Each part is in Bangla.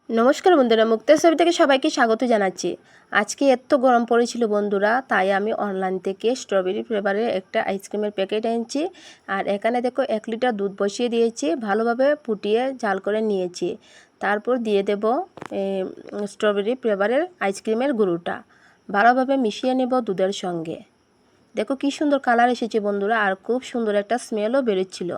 নমস্কার বন্ধুরা, মুক্তার ছবি থেকে সবাইকে স্বাগত জানাচ্ছি। আজকে এত গরম পড়েছিল বন্ধুরা, তাই আমি অনলাইন থেকে স্ট্রবেরি ফ্লেভারের একটা আইসক্রিমের প্যাকেট এনেছি। আর এখানে দেখো 1 লিটার দুধ বসিয়ে দিয়েছি, ভালোভাবে ফুটিয়ে জাল করে নিয়েছি। তারপর দিয়ে দেব স্ট্রবেরি ফ্লেভারের আইসক্রিমের গুঁড়োটা, ভালোভাবে মিশিয়ে নেব দুধের সঙ্গে। দেখো কি সুন্দর কালার এসেছে বন্ধুরা, আর খুব সুন্দর একটা স্মেলও বেরোচ্ছিল।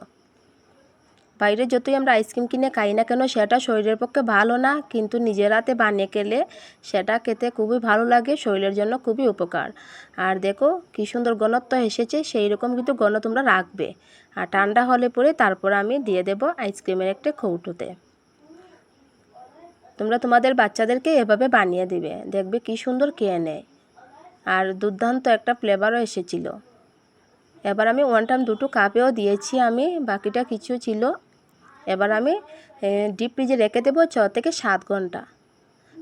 বাইরে যতই আমরা আইসক্রিম কিনে খাই না কেন, সেটা শরীরের পক্ষে ভালো না, কিন্তু নিজের হাতে বানিয়ে খেলে সেটা খেতে খুবই ভালো লাগে, শরীরের জন্য খুবই উপকার। আর দেখো কি সুন্দর ঘনত্ব এসেছে, সেই রকম কিন্তু ঘন তোমরা রাখবে। আর ঠান্ডা হলে পরে তারপর আমি দিয়ে দেব আইসক্রিমের একটা কৌটোতে। তোমরা তোমাদের বাচ্চাদেরকে এভাবে বানিয়ে দিবে, দেখবে কি সুন্দর খেয়ে নেয়। আর দুর্দান্ত একটা ফ্লেভারও এসেছিল। এবার আমি 1 টাইম 2 কাপেও দিয়েছি, আমি বাকিটা কিছু ছিল। এবার আমি ডিপ ফ্রিজে রেখে দেবো 6 থেকে 7 ঘন্টা।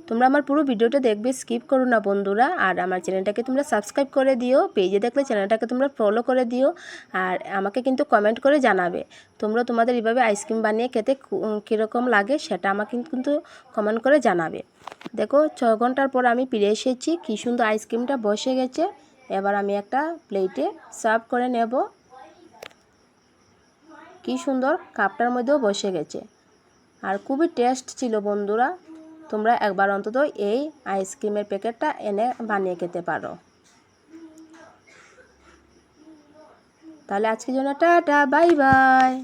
তোমরা আমার পুরো ভিডিওটা দেখবে, স্কিপ করো না বন্ধুরা। আর আমার চ্যানেলটাকে তোমরা সাবস্ক্রাইব করে দিও, পেজে দেখলে চ্যানেলটাকে তোমরা ফলো করে দিও। আর আমাকে কিন্তু কমেন্ট করে জানাবে তোমরা তোমাদের এইভাবে আইসক্রিম বানিয়ে খেতে কীরকম লাগে, সেটা আমাকে কিন্তু কমেন্ট করে জানাবে। দেখো 6 ঘন্টার পর আমি ফিরে এসেছি, কী সুন্দর আইসক্রিমটা বসে গেছে। এবার আমি একটা প্লেটে সার্ভ করে নেব। কি সুন্দর কাপটার মধ্যেও বসে গেছে, আর খুবই টেস্ট ছিল বন্ধুরা। তোমরা একবার অন্তত এই আইসক্রিমের প্যাকেটটা এনে বানিয়ে খেতে পারো। তাহলে আজকের জন্য টাটা, বাই বাই।